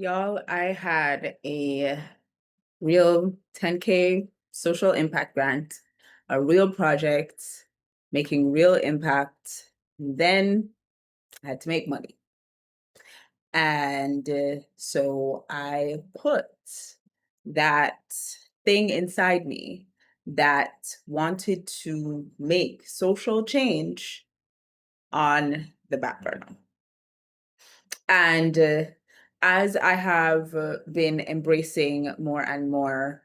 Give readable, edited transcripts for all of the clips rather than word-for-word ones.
Y'all, I had a real 10K social impact grant, a real project making real impact. Then I had to make money. And so I put that thing inside me that wanted to make social change on the back burner. And as I have been embracing more and more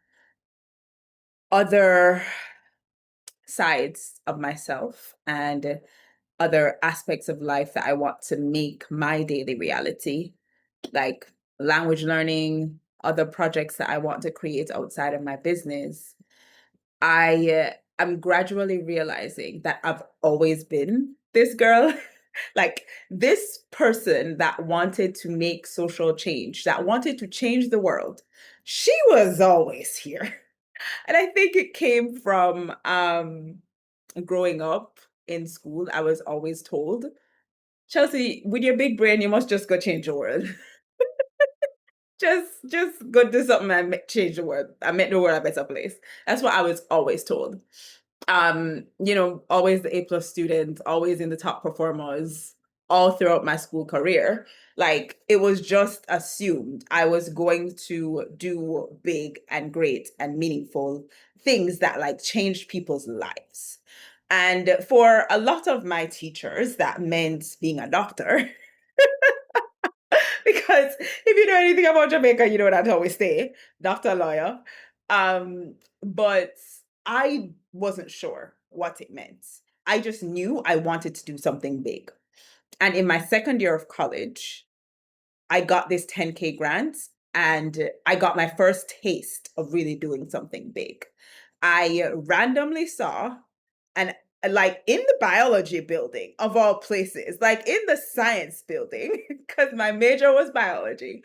other sides of myself and other aspects of life that I want to make my daily reality, like language learning, other projects that I want to create outside of my business, I am gradually realizing that I've always been this girl. Like this person that wanted to make social change, that wanted to change the world, she was always here. And I think it came from growing up in school. I was always told, Chelsea, with your big brain, you must just go change the world. Just go do something and change the world. I make the world a better place. That's what I was always told. Always the A+ student, always in the top performers, all throughout my school career. Like it was just assumed I was going to do big and great and meaningful things that like changed people's lives. And for a lot of my teachers, that meant being a doctor. Because if you know anything about Jamaica, you know what I'd always say, doctor, lawyer. But I wasn't sure what it meant. I just knew I wanted to do something big. And in my second year of college, I got this 10K grant and I got my first taste of really doing something big. I randomly saw and like in the biology building of all places, like in the science building, because my major was biology,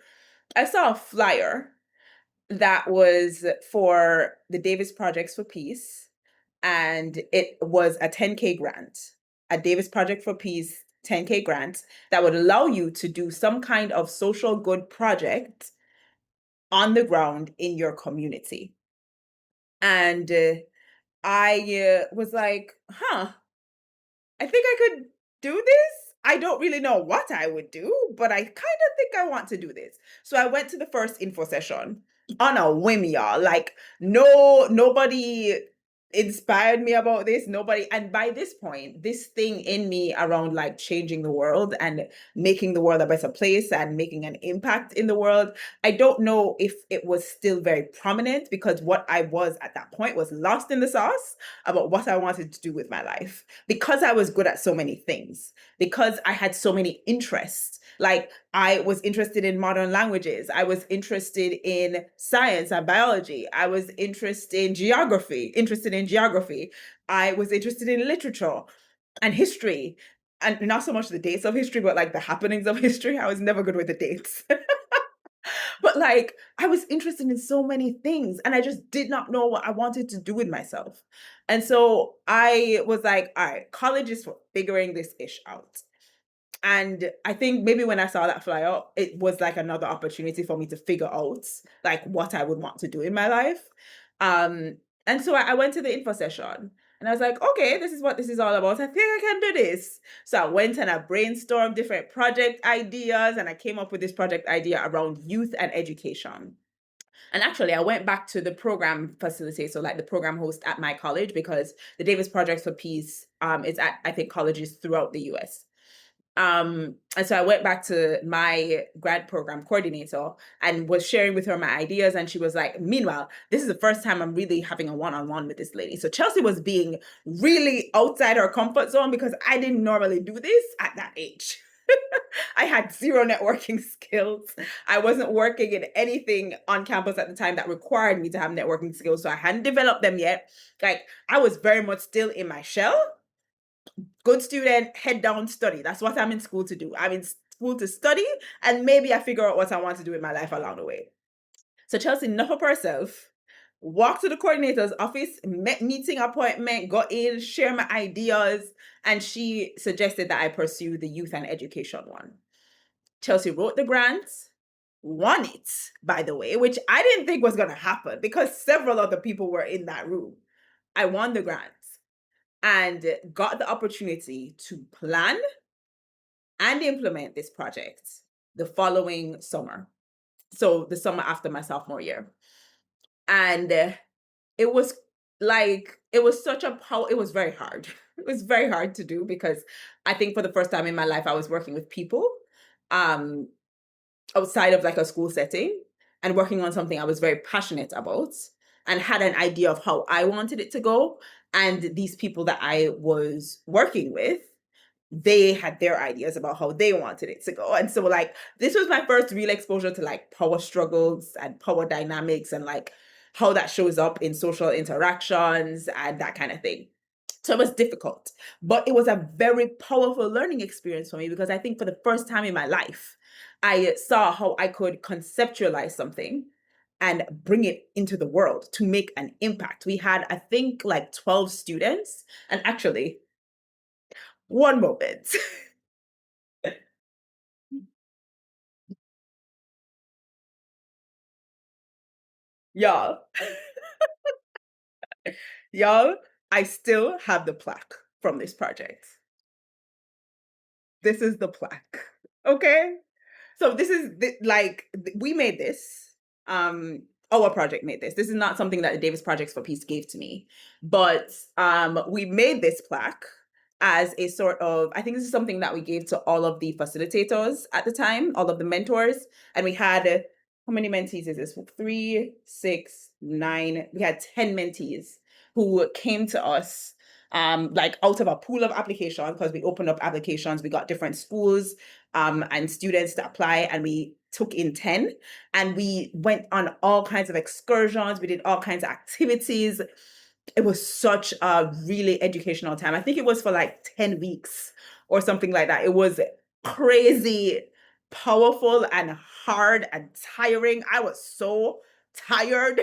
I saw a flyer that was for the Davis Projects for Peace, and it was a 10K grant, a Davis Project for Peace 10K grant that would allow you to do some kind of social good project on the ground in your community. And I was like, I think I could do this. I don't really know what I would do, but I kind of think I want to do this. So I went to the first info session on a whim, y'all. Like, nobody inspired me about this. Nobody. And by this point, this thing in me around like changing the world and making the world a better place and making an impact in the world, I don't know if it was still very prominent because what I was at that point was lost in the sauce about what I wanted to do with my life because I was good at so many things, because I had so many interests. Like I was interested in modern languages. I was interested in science and biology. I was interested in geography. I was interested in literature and history. And not so much the dates of history, but like the happenings of history. I was never good with the dates. But like I was interested in so many things and I just did not know what I wanted to do with myself. And so I was like, all right, college is for figuring this ish out. And I think maybe when I saw that flyer, it was like another opportunity for me to figure out like what I would want to do in my life. And so I went to the info session and I was like, okay, this is what this is all about. I think I can do this. So I went and I brainstormed different project ideas and I came up with this project idea around youth and education. And actually, I went back to the program facilitator, so like the program host at my college, because the Davis Project for Peace is at, I think, colleges throughout the US. And so I went back to my grad program coordinator and was sharing with her my ideas. And she was like, meanwhile, this is the first time I'm really having a one-on-one with this lady. So Chelsea was being really outside her comfort zone because I didn't normally do this at that age. I had zero networking skills. I wasn't working in anything on campus at the time that required me to have networking skills. So I hadn't developed them yet. Like I was very much still in my shell. Good student, head down, study. That's what I'm in school to do. I'm in school to study, and maybe I figure out what I want to do in my life along the way. So Chelsea knocked up herself, walked to the coordinator's office, met meeting appointment, got in, share my ideas, and she suggested that I pursue the youth and education one. Chelsea wrote the grant. won it, by the way, which I didn't think was going to happen because several other people were in that room. I won the grant and got the opportunity to plan and implement this project the following summer. So the summer after my sophomore year. And it was it was such a power, it was very hard. It was very hard to do because I think for the first time in my life I was working with people um outside of like a school setting and working on something I was very passionate about and had an idea of how I wanted it to go. And these people that I was working with, they had their ideas about how they wanted it to go. And so like this was my first real exposure to like power struggles and power dynamics and like how that shows up in social interactions and that kind of thing. So it was difficult, but it was a very powerful learning experience for me because I think for the first time in my life, I saw how I could conceptualize something and bring it into the world to make an impact. We had, I think, like 12 students. And actually, one moment. Y'all, y'all, I still have the plaque from this project. This is the plaque. Okay? So this is we made this. Our project made this. This is not something that the Davis Projects for Peace gave to me, but we made this plaque as a sort of, I think this is something that we gave to all of the facilitators at the time, all of the mentors, and we had how many mentees is this? 3, 6, 9. We had 10 mentees who came to us like out of a pool of applications because we opened up applications. We got different schools and students to apply, and we took in 10 and we went on all kinds of excursions. We did all kinds of activities. It was such a really educational time. I think it was for like 10 weeks or something like that. It was crazy, powerful, and hard and tiring. I was so tired,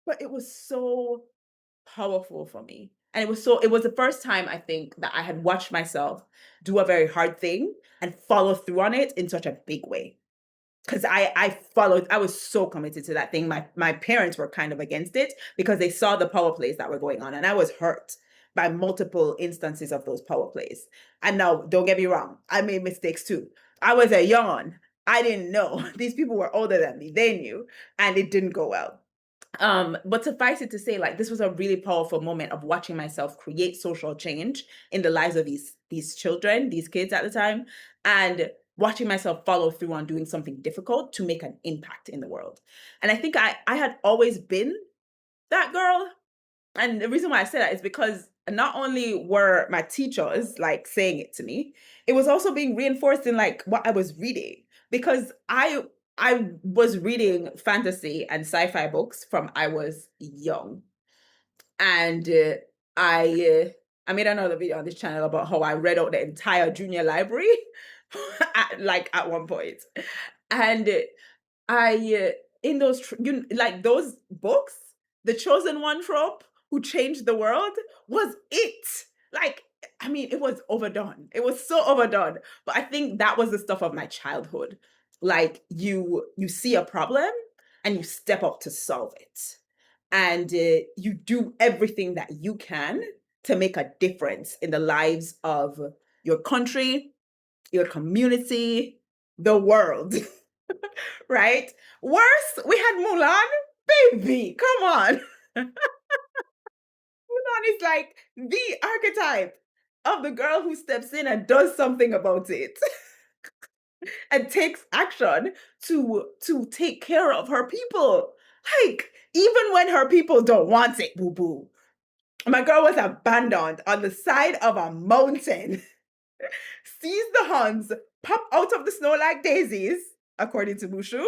but it was so powerful for me. And it was the first time I think that I had watched myself do a very hard thing and follow through on it in such a big way. Because I was so committed to that thing. My parents were kind of against it because they saw the power plays that were going on. And I was hurt by multiple instances of those power plays. And now, don't get me wrong, I made mistakes too. I was a young one. I didn't know. These people were older than me. They knew. And it didn't go well. But suffice it to say, like this was a really powerful moment of watching myself create social change in the lives of these children, these kids at the time, and watching myself follow through on doing something difficult to make an impact in the world. And I think I had always been that girl. And the reason why I say that is because not only were my teachers like saying it to me, it was also being reinforced in like what I was reading. Because I was reading fantasy and sci-fi books from I was young. And I I made another video on this channel about how I read out the entire junior library at one point. And I in those like those books, the chosen one trope who changed the world was it. Like, I mean, it was overdone. It was so overdone. But I think that was the stuff of my childhood. Like you see a problem and you step up to solve it. And you do everything that you can to make a difference in the lives of your country, your community, the world. Right? Worse, we had Mulan. Baby, come on. Mulan is like the archetype of the girl who steps in and does something about it and takes action to take care of her people. Like, even when her people don't want it, boo boo. My girl was abandoned on the side of a mountain, sees the Huns pop out of the snow like daisies, according to Mushu,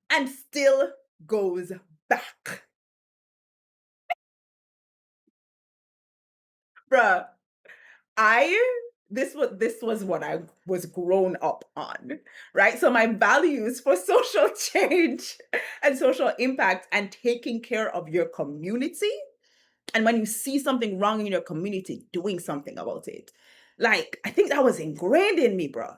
and still goes back. Bruh, I this was what I was grown up on, right? So my values for social change and social impact and taking care of your community, and when you see something wrong in your community, doing something about it. Like, I think that was ingrained in me, bro.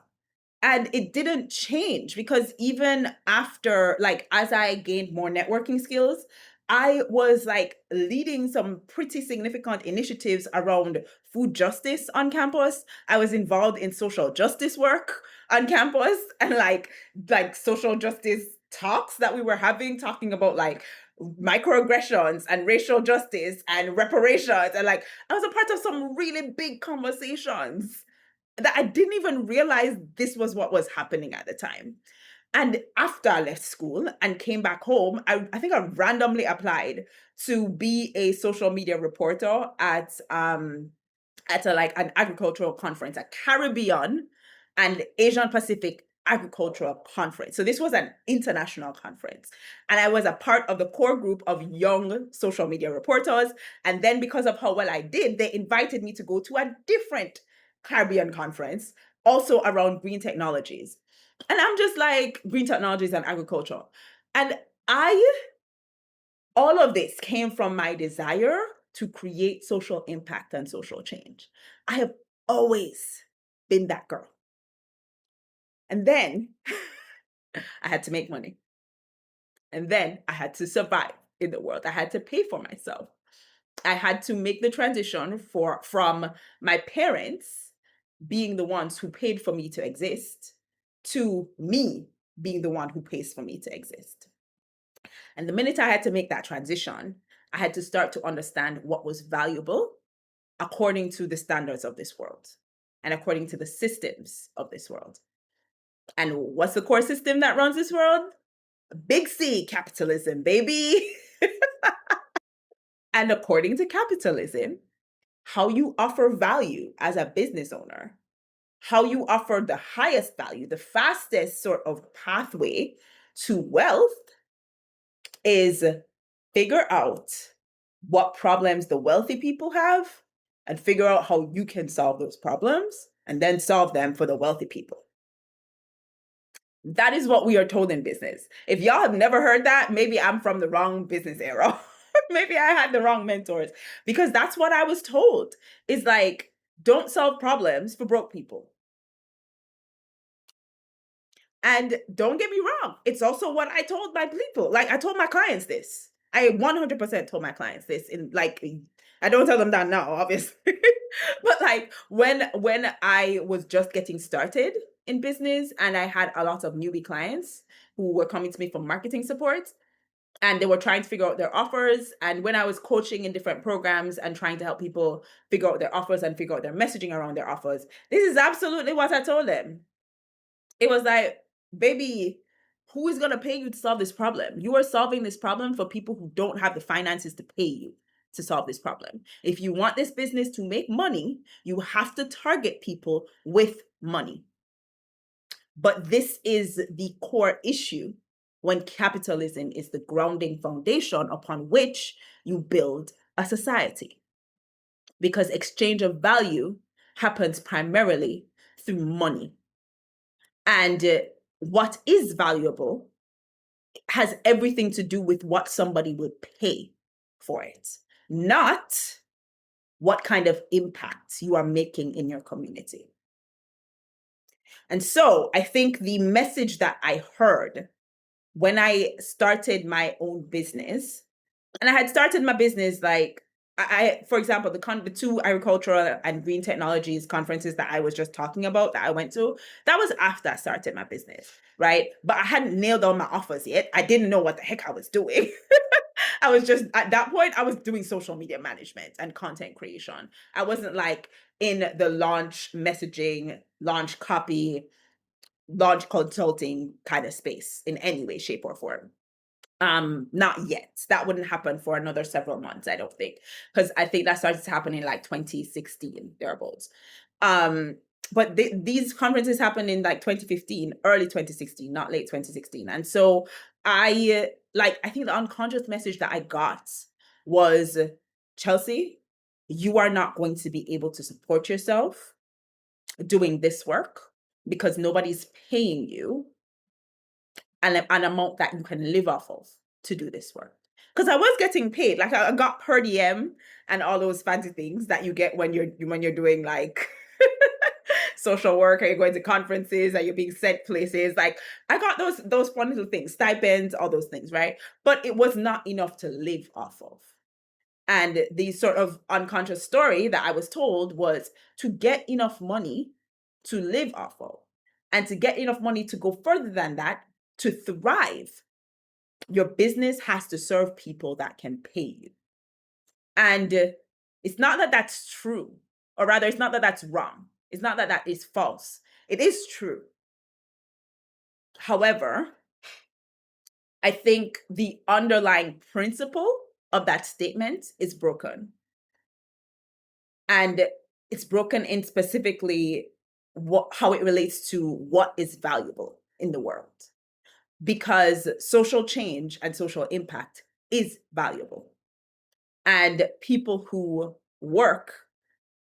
And it didn't change because even after, like, as I gained more networking skills, I was like leading some pretty significant initiatives around food justice on campus. I was involved in social justice work on campus, and like social justice talks that we were having, talking about like microaggressions and racial justice and reparations, and like I was a part of some really big conversations that I didn't even realize this was what was happening at the time. And after I left school and came back home, I think I randomly applied to be a social media reporter at a, like an agricultural conference, a Caribbean and Asian Pacific agricultural conference. So this was an international conference. And I was a part of the core group of young social media reporters. And then because of how well I did, they invited me to go to a different Caribbean conference, also around green technologies. And I'm just like, green technologies and agriculture. And I all of this came from my desire to create social impact and social change. I have always been that girl. And then I had to make money. And then I had to survive in the world. I had to pay for myself. I had to make the transition from my parents being the ones who paid for me to exist to me being the one who pays for me to exist. And the minute I had to make that transition, I had to start to understand what was valuable according to the standards of this world and according to the systems of this world. And what's the core system that runs this world? Big C, capitalism, baby. And according to capitalism, how you offer value as a business owner, how you offer the highest value, the fastest sort of pathway to wealth is figure out what problems the wealthy people have and figure out how you can solve those problems and then solve them for the wealthy people. That is what we are told in business. If y'all have never heard that, maybe I'm from the wrong business era. Maybe I had the wrong mentors, because that's what I was told. Is like, don't solve problems for broke people. And don't get me wrong, it's also what I told my people. Like, I told my clients this. I 100% told my clients this. In like, I don't tell them that now, obviously. But like when I was just getting started in business and I had a lot of newbie clients who were coming to me for marketing support, and they were trying to figure out their offers, and when I was coaching in different programs and trying to help people figure out their offers and figure out their messaging around their offers, this is absolutely what I told them. It was like, baby, who is going to pay you to solve this problem? You are solving this problem for people who don't have the finances to pay you to solve this problem. If you want this business to make money, you have to target people with money. But this is the core issue when capitalism is the grounding foundation upon which you build a society. Because exchange of value happens primarily through money. And what is valuable has everything to do with what somebody would pay for it, not what kind of impact you are making in your community. And so I think the message that I heard when I started my own business, and I had started my business like, for example, the two agricultural and green technologies conferences that I was just talking about that I went to, that was after I started my business, right? But I hadn't nailed down my offers yet. I didn't know what the heck I was doing. I was just, at that point, I was doing social media management and content creation. I wasn't like in the launch messaging, launch copy, launch consulting kind of space in any way, shape, or form. Not yet. That wouldn't happen for another several months, I don't think, because I think that started to happen in like 2016 thereabouts. But these conferences happened in like 2015, early 2016, not late 2016. And so I think the unconscious message that I got was, Chelsea, you are not going to be able to support yourself doing this work because nobody's paying you an amount that you can live off of to do this work. Because I was getting paid, like I got per diem and all those fancy things that you get when you're doing like social work? Are you going to conferences? Are you being sent places? Like I got those fun little things, stipends, all those things, right? But it was not enough to live off of. And the sort of unconscious story that I was told was to get enough money to live off of, and to get enough money to go further than that, to thrive, your business has to serve people that can pay you. And it's not that that's true, or rather, it's not that that's wrong. It's not that that is false. It is true. However, I think the underlying principle of that statement is broken. And it's broken in specifically how it relates to what is valuable in the world. Because social change and social impact is valuable. And people who work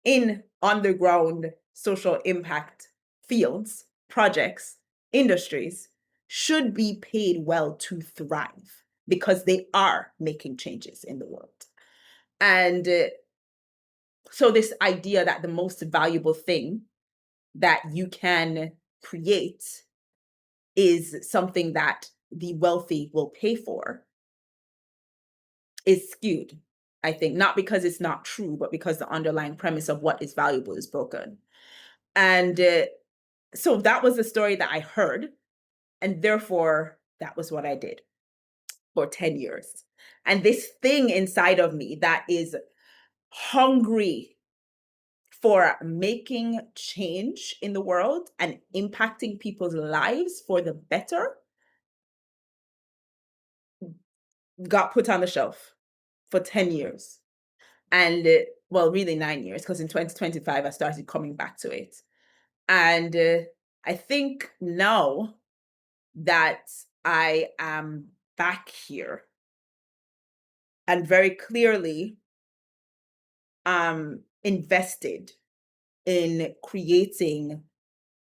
in underground social impact fields, projects, industries should be paid well to thrive because they are making changes in the world. And so this idea that the most valuable thing that you can create is something that the wealthy will pay for is skewed, I think, not because it's not true, but because the underlying premise of what is valuable is broken. And so that was the story that I heard. And therefore, that was what I did for 10 years. And this thing inside of me that is hungry for making change in the world and impacting people's lives for the better got put on the shelf for 10 years. And well, really 9 years, because in 2025, I started coming back to it. And I think now that I am back here and very clearly invested in creating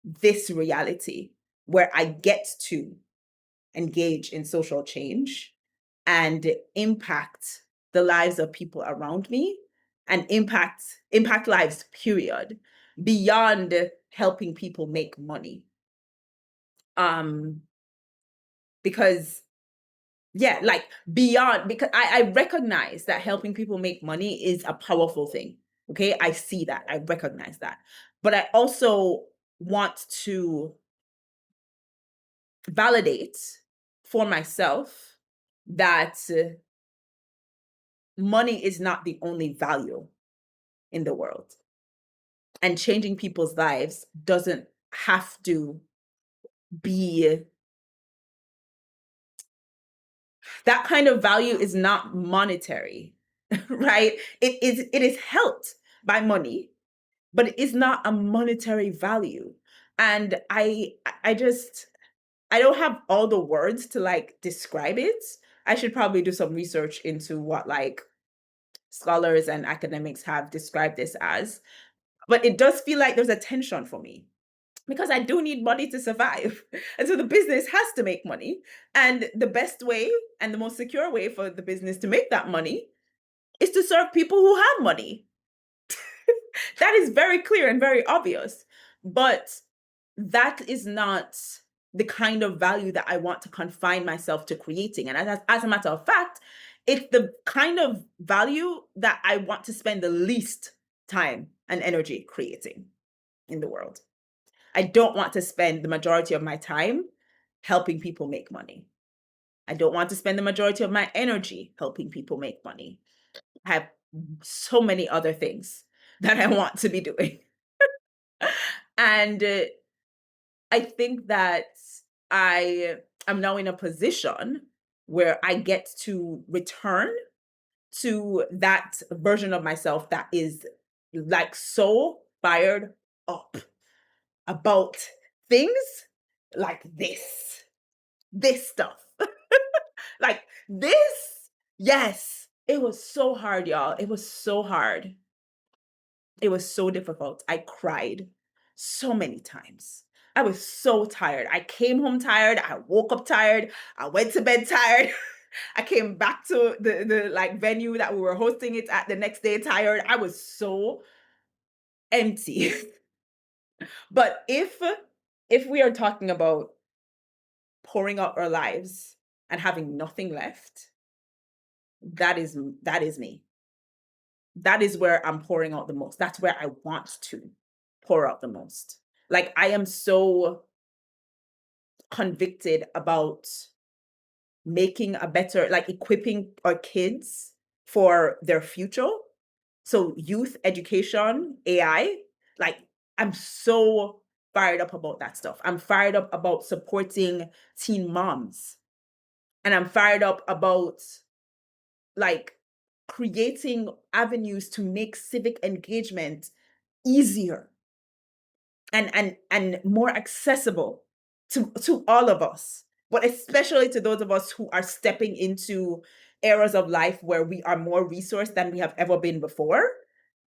this reality where I get to engage in social change and impact the lives of people around me and impact lives, period, beyond helping people make money. Because yeah, like beyond, because I recognize that helping people make money is a powerful thing. Okay, I see that, I recognize that, but I also want to validate for myself that money is not the only value in the world. And changing people's lives doesn't have to be that kind of value is not monetary, right? It is helped by money, but it is not a monetary value. And I don't have all the words to like describe it. I should probably do some research into what like scholars and academics have described this as. But it does feel like there's a tension for me because I do need money to survive. And so the business has to make money. And the best way and the most secure way for the business to make that money is to serve people who have money. That is very clear and very obvious. But that is not the kind of value that I want to confine myself to creating. And as a matter of fact, it's the kind of value that I want to spend the least time and energy creating in the world. I don't want to spend the majority of my time helping people make money. I don't want to spend the majority of my energy helping people make money. I have so many other things that I want to be doing. And I think that I am now in a position where I get to return to that version of myself that is like so fired up about things like this stuff. Like this, yes. It was so hard, y'all. It was so hard. It was so difficult. I cried so many times. I was so tired. I came home tired. I woke up tired. I went to bed tired. I came back to the like venue that we were hosting it at the next day tired. I was so empty. But if we are talking about pouring out our lives and having nothing left, that is me. That is where I'm pouring out the most. That's where I want to pour out the most. Like I am so convicted about making a better, like equipping our kids for their future. So youth education, AI, like I'm so fired up about that stuff. I'm fired up about supporting teen moms. And I'm fired up about like creating avenues to make civic engagement easier and more accessible to all of us, but especially to those of us who are stepping into eras of life where we are more resourced than we have ever been before,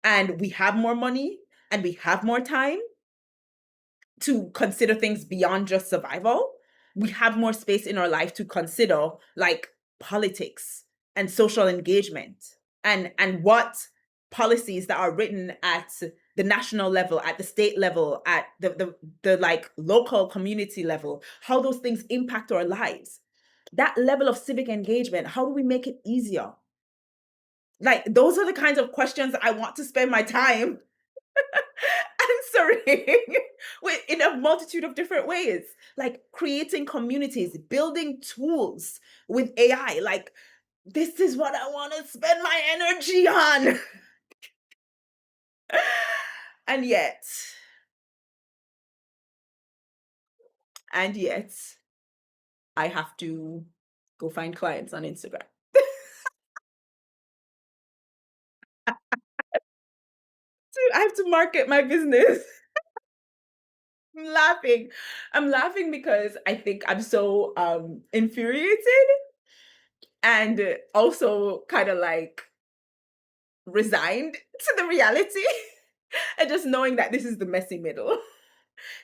and we have more money and we have more time to consider things beyond just survival. We have more space in our life to consider like politics and social engagement and what policies that are written at the national level, at the state level, at the like local community level, how those things impact our lives. That level of civic engagement, how do we make it easier? Like those are the kinds of questions I want to spend my time answering in a multitude of different ways, like creating communities, building tools with AI. Like, this is what I want to spend my energy on. and yet, and yet, I have to go find clients on Instagram. I have to market my business. I'm laughing. I'm laughing because I think I'm so infuriated and also kind of like resigned to the reality and just knowing that this is the messy middle.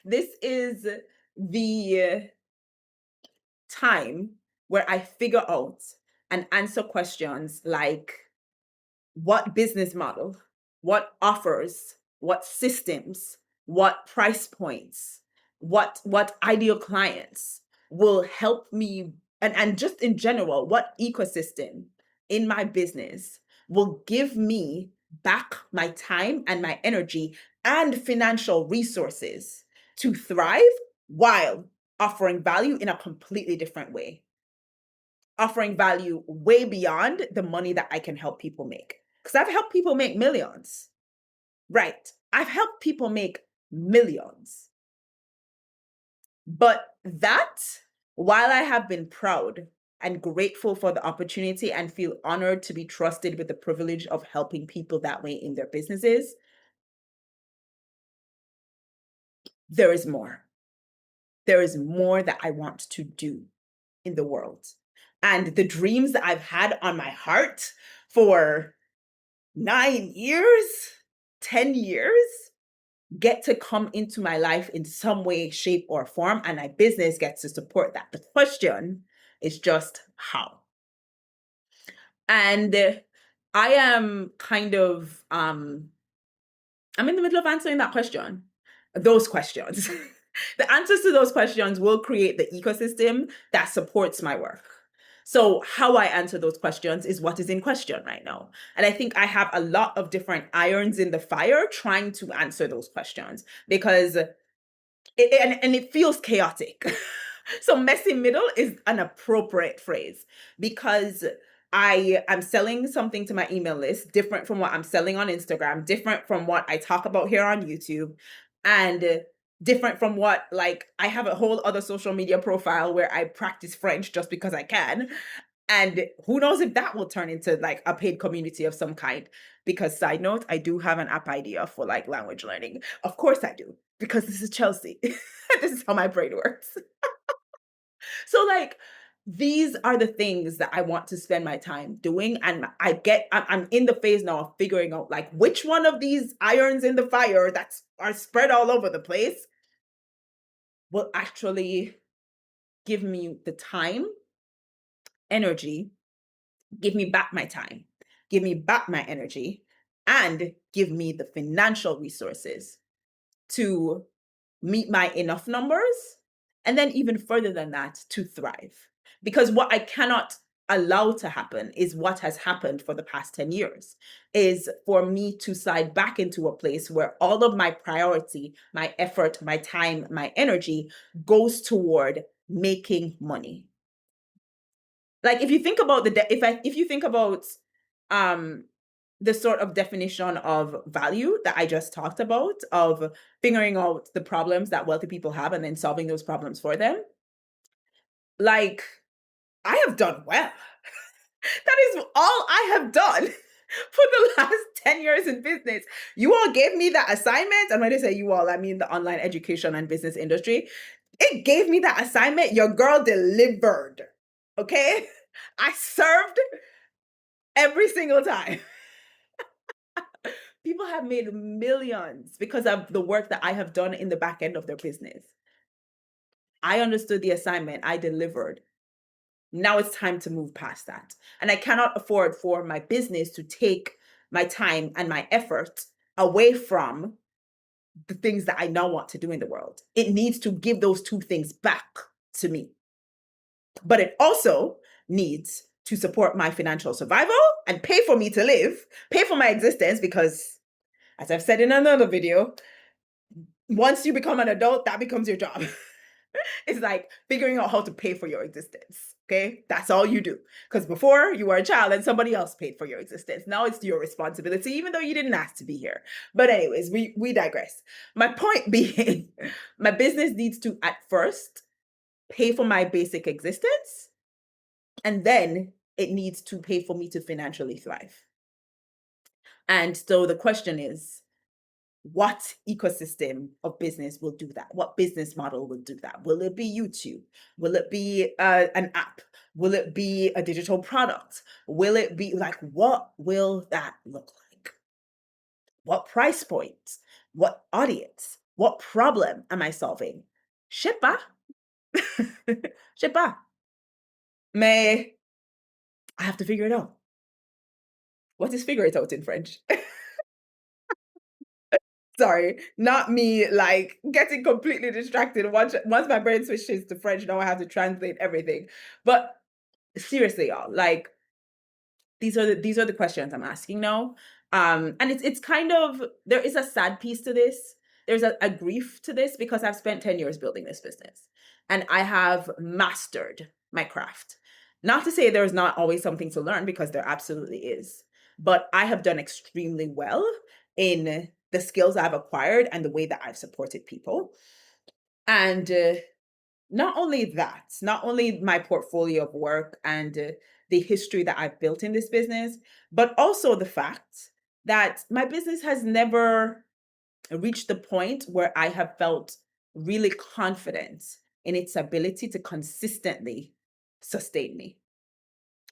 This is the time where I figure out and answer questions like what business model, what offers, what systems, what price points, what ideal clients will help me, and just in general, what ecosystem in my business will give me back my time and my energy and financial resources to thrive while offering value in a completely different way, offering value way beyond the money that I can help people make. Because I've helped people make millions, right? I've helped people make millions. But that, while I have been proud and grateful for the opportunity and feel honored to be trusted with the privilege of helping people that way in their businesses, there is more. There is more that I want to do in the world. And the dreams that I've had on my heart for 9 years, 10 years get to come into my life in some way, shape, or form, and my business gets to support that. The question is just how. And I am kind of I'm in the middle of answering that question. Those questions. The answers to those questions will create the ecosystem that supports my work. So, how I answer those questions is what is in question right now. And I think I have a lot of different irons in the fire trying to answer those questions because it feels chaotic. So, messy middle is an appropriate phrase because I am selling something to my email list different from what I'm selling on Instagram, different from what I talk about here on YouTube, and different from what, like, I have a whole other social media profile where I practice French just because I can. And who knows if that will turn into like a paid community of some kind. Because side note, I do have an app idea for like language learning. Of course I do, because this is Chelsea. This is how my brain works. So like these are the things that I want to spend my time doing. And I'm in the phase now of figuring out like which one of these irons in the fire that are spread all over the place will actually give me the time, energy, give me back my time, give me back my energy, and give me the financial resources to meet my enough numbers, and then even further than that, to thrive. Because what I cannot allow to happen is what has happened for the past 10 years, is for me to slide back into a place where all of my priority, my effort, my time, my energy goes toward making money. Like if you think about if you think about um the sort of definition of value that I just talked about, of figuring out the problems that wealthy people have and then solving those problems for them, like I have done well. That is all I have done for the last 10 years in business. You all gave me that assignment. And when I say you all, I mean the online education and business industry. It gave me that assignment. Your girl delivered. Okay? I served every single time. People have made millions because of the work that I have done in the back end of their business. I understood the assignment, I delivered. Now it's time to move past that. And I cannot afford for my business to take my time and my effort away from the things that I now want to do in the world. It needs to give those two things back to me. But it also needs to support my financial survival and pay for me to live, pay for my existence, because as I've said in another video, once you become an adult, that becomes your job. It's like figuring out how to pay for your existence. Okay. That's all you do. Because before you were a child and somebody else paid for your existence. Now it's your responsibility, even though you didn't ask to be here. But, anyways, we digress. My point being, my business needs to at first pay for my basic existence. And then it needs to pay for me to financially thrive. And so the question is, what ecosystem of business will do that? What business model will do that? Will it be YouTube? Will it be an app? Will it be a digital product? Will it be like, what will that look like? What price point? What audience? What problem am I solving? Shippa. Shippa. May I have to figure it out. What is figure it out in French? Sorry, not me like getting completely distracted. Once my brain switches to French, now I have to translate everything. But seriously, y'all, like these are the questions I'm asking now. And it's kind of, there is a sad piece to this. There's a grief to this because I've spent 10 years building this business and I have mastered my craft. Not to say there's not always something to learn, because there absolutely is. But I have done extremely well in the skills I've acquired and the way that I've supported people. And not only that, not only my portfolio of work and the history that I've built in this business, but also the fact that my business has never reached the point where I have felt really confident in its ability to consistently sustain me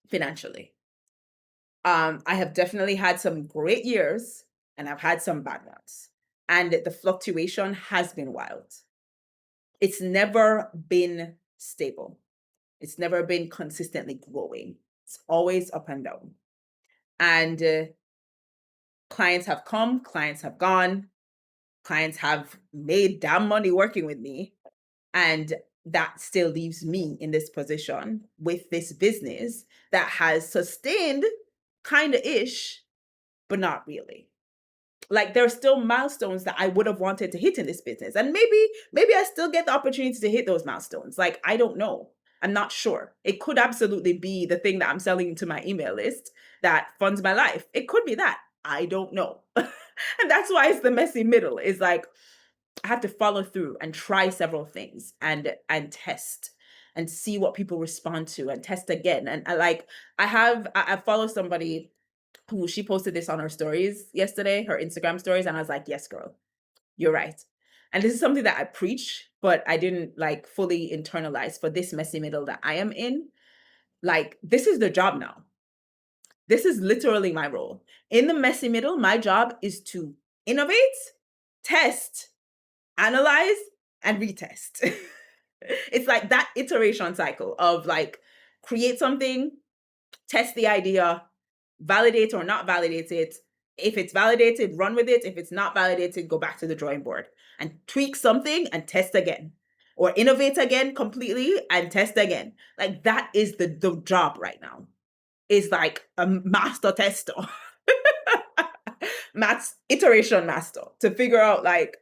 financially. I have definitely had some great years and I've had some bad ones. And the fluctuation has been wild. It's never been stable. It's never been consistently growing. It's always up and down. And clients have come, clients have gone, clients have made damn money working with me. And that still leaves me in this position with this business that has sustained kind of ish, but not really. Like there are still milestones that I would have wanted to hit in this business. And maybe I still get the opportunity to hit those milestones. Like, I don't know. I'm not sure. It could absolutely be the thing that I'm selling to my email list that funds my life. It could be that. I don't know. And that's why it's the messy middle. It's like I have to follow through and try several things and test and see what people respond to and test again. And I follow somebody who, she posted this on her stories yesterday, her Instagram stories, and I was like, yes, girl, you're right. And this is something that I preach, but I didn't like fully internalize for this messy middle that I am in. Like, this is the job now. This is literally my role. In the messy middle, my job is to innovate, test, analyze, and retest. It's like that iteration cycle of like create something, test the idea, validate or not validate it. If it's validated, run with it. If it's not validated, go back to the drawing board. and tweak something and test again, or innovate again completely and test again. Like that is the job right now. Is like a master tester, maths iteration master, to figure out like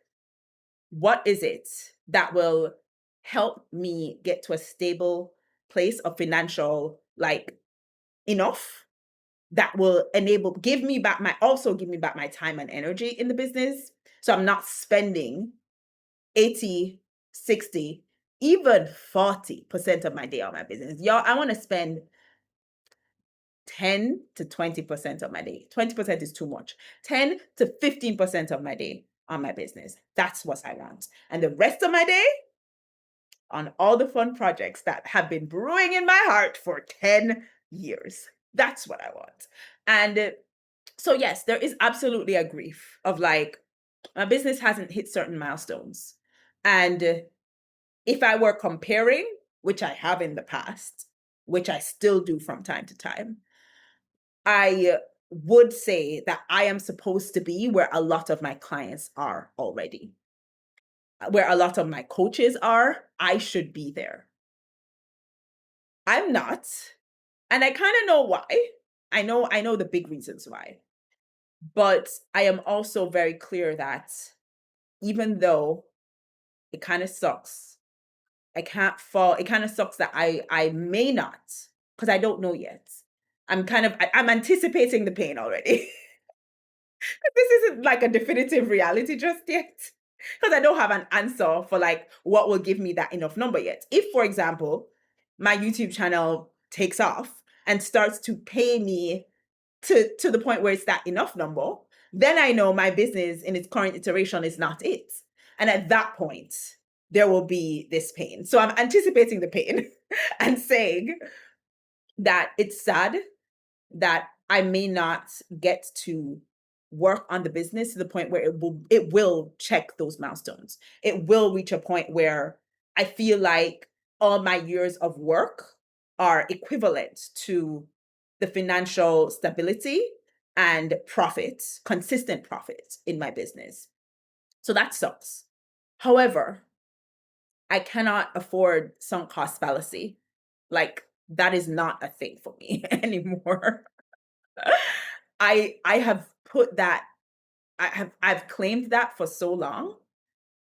what is it that will help me get to a stable place of financial like enough that will give me back my time and energy in the business. So I'm not spending 80, 60, even 40% of my day on my business. Y'all, I want to spend 10 to 20% of my day. 20% is too much. 10 to 15% of my day on my business. That's what I want. And the rest of my day on all the fun projects that have been brewing in my heart for 10 years. That's what I want. And so, yes, there is absolutely a grief of like, my business hasn't hit certain milestones. And if I were comparing, which I have in the past, which I still do from time to time, I would say that I am supposed to be where a lot of my clients are already, where a lot of my coaches are. I should be there. I'm not. And I kind of know why. I know the big reasons why. But I am also very clear that even though it kind of sucks, I can't fall. It kind of sucks that I may not, because I don't know yet. I'm anticipating the pain already. This isn't like a definitive reality just yet. Because I don't have an answer for like what will give me that enough number yet. If, for example, my YouTube channel takes off and starts to pay me to the point where it's that enough number, then I know my business in its current iteration is not it. And at that point, there will be this pain. So I'm anticipating the pain and saying that it's sad that I may not get to work on the business to the point where it will check those milestones. It will reach a point where I feel like all my years of work are equivalent to the financial stability and profit, consistent profit in my business. So that sucks. However, I cannot afford sunk cost fallacy. Like that is not a thing for me anymore. I have put that I've claimed that for so long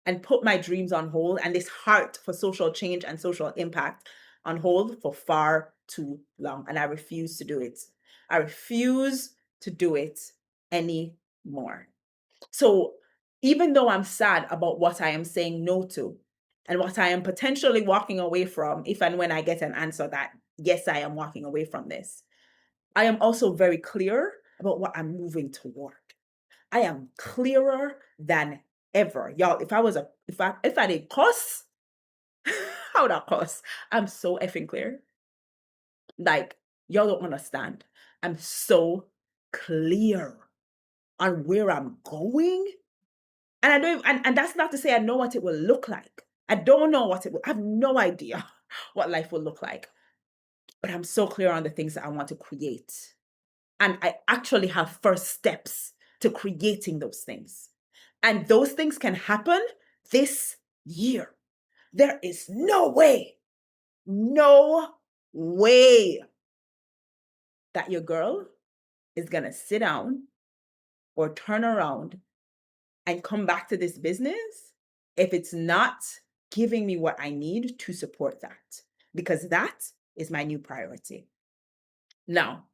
and put my dreams on hold and this heart for social change and social impact on hold for far too long, and I refuse to do it. I refuse to do it anymore. So even though I'm sad about what I am saying no to and what I am potentially walking away from, if and when I get an answer that yes, I am walking away from this, I am also very clear about what I'm moving toward. I am clearer than ever. Y'all, if I did cuss, how would I cuss? I'm so effing clear. Like, y'all don't understand. I'm so clear on where I'm going. And I don't and that's not to say I know what it will look like. I don't know what it will, I have no idea what life will look like. But I'm so clear on the things that I want to create. And I actually have first steps to creating those things. And those things can happen this year. There is no way that your girl is going to sit down or turn around and come back to this business if it's not giving me what I need to support that, because that is my new priority. Now,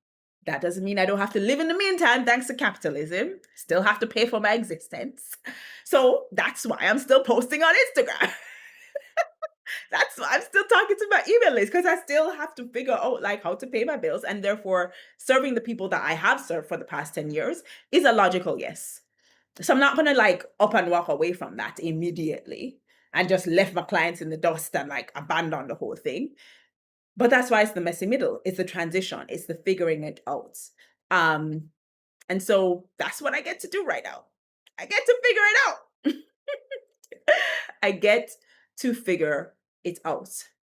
that doesn't mean I don't have to live in the meantime, thanks to capitalism. Still have to pay for my existence. So that's why I'm still posting on Instagram. That's why I'm still talking to my email list, because I still have to figure out like how to pay my bills. And therefore, serving the people that I have served for the past 10 years is a logical yes. So I'm not going to like up and walk away from that immediately and just left my clients in the dust and like abandon the whole thing. But that's why it's the messy middle. It's the transition. It's the figuring it out. And so that's what I get to do right now. I get to figure it out. I get to figure it out.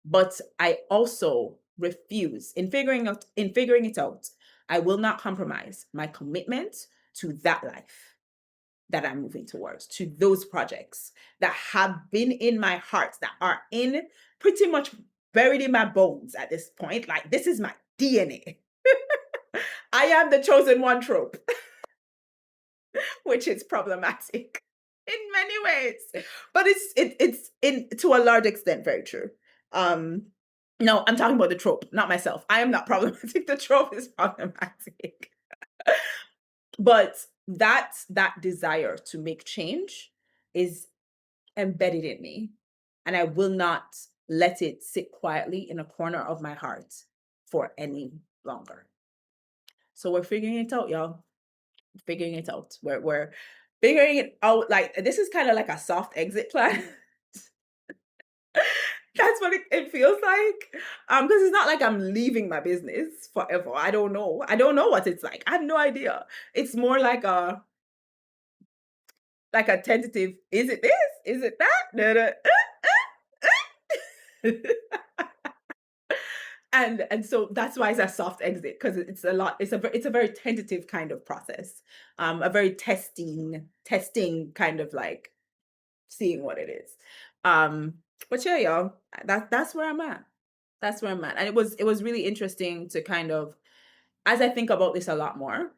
But I also refuse in figuring it out. I will not compromise my commitment to that life. that I'm moving towards, to those projects that have been in my heart, that are in pretty much buried in my bones at this point. Like, this is my DNA. I am the chosen one trope, which is problematic in many ways. But it's in to a large extent very true. Um no, I'm talking about the trope, not myself. I am not problematic. The trope is problematic. But that desire to make change is embedded in me, and I will not let it sit quietly in a corner of my heart for any longer. So we're figuring it out, y'all. Figuring it out. We're figuring it out. Like, this is kind of like a soft exit plan. That's what it feels like. Because it's not like I'm leaving my business forever. I don't know. I don't know what it's like. I have no idea. It's more like a tentative, is it this? Is it that? Da, da, and so that's why it's a soft exit, because it's a lot. It's a very tentative kind of process, a very testing kind of like seeing what it is. Um, but yeah, y'all, that's where I'm at. That's where I'm at, and it was really interesting to kind of, as I think about this a lot more,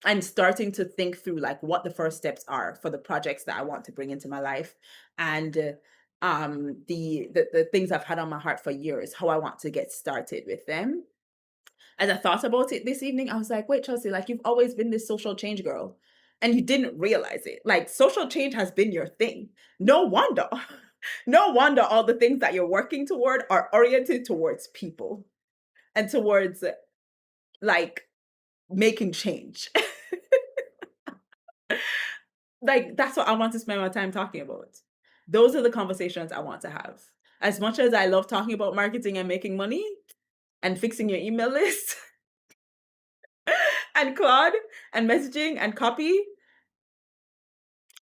I'm starting to think through like what the first steps are for the projects that I want to bring into my life, and the things I've had on my heart for years, how I want to get started with them. As I thought about it this evening, I was like, wait, Chelsea, like, you've always been this social change girl, and you didn't realize it. Like, social change has been your thing. No wonder. No wonder all the things that you're working toward are oriented towards people and towards like making change. Like, that's what I want to spend my time talking about. Those are the conversations I want to have. As much as I love talking about marketing and making money and fixing your email list and Claude and messaging and copy,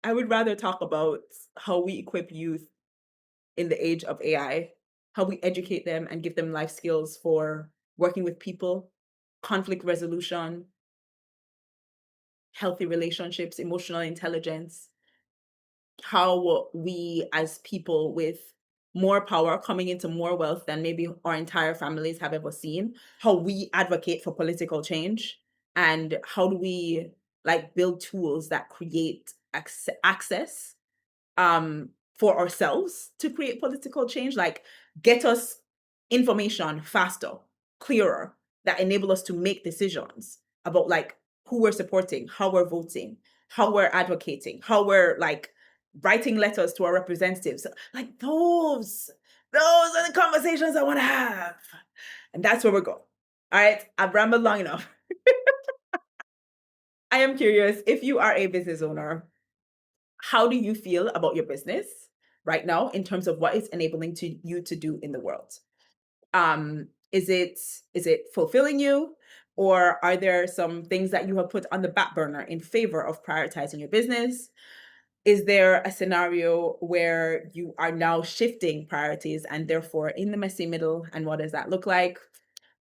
I would rather talk about how we equip youth in the age of AI, how we educate them and give them life skills for working with people, conflict resolution, healthy relationships, emotional intelligence, how we as people with more power coming into more wealth than maybe our entire families have ever seen, how we advocate for political change, and how do we like build tools that create access for ourselves to create political change, like get us information faster, clearer, that enable us to make decisions about like who we're supporting, how we're voting, how we're advocating, how we're like writing letters to our representatives. Like those are the conversations I want to have. And that's where we're going. All right, I've rambled long enough. I am curious, if you are a business owner, how do you feel about your business right now in terms of what it's enabling you to do in the world? Is it fulfilling you, or are there some things that you have put on the back burner in favor of prioritizing your business? Is there a scenario where you are now shifting priorities and therefore in the messy middle, and what does that look like?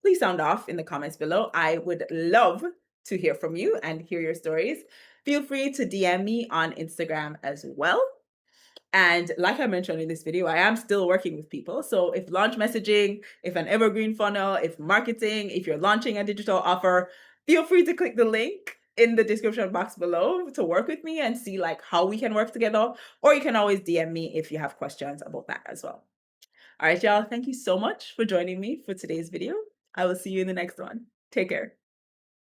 Please sound off in the comments below. I would love to hear from you and hear your stories. Feel free to DM me on Instagram as well. And like I mentioned in this video, I am still working with people. So if launch messaging, if an evergreen funnel, if marketing, if you're launching a digital offer, feel free to click the link in the description box below to work with me and see like how we can work together. Or you can always DM me if you have questions about that as well. All right, y'all. Thank you so much for joining me for today's video. I will see you in the next one. Take care.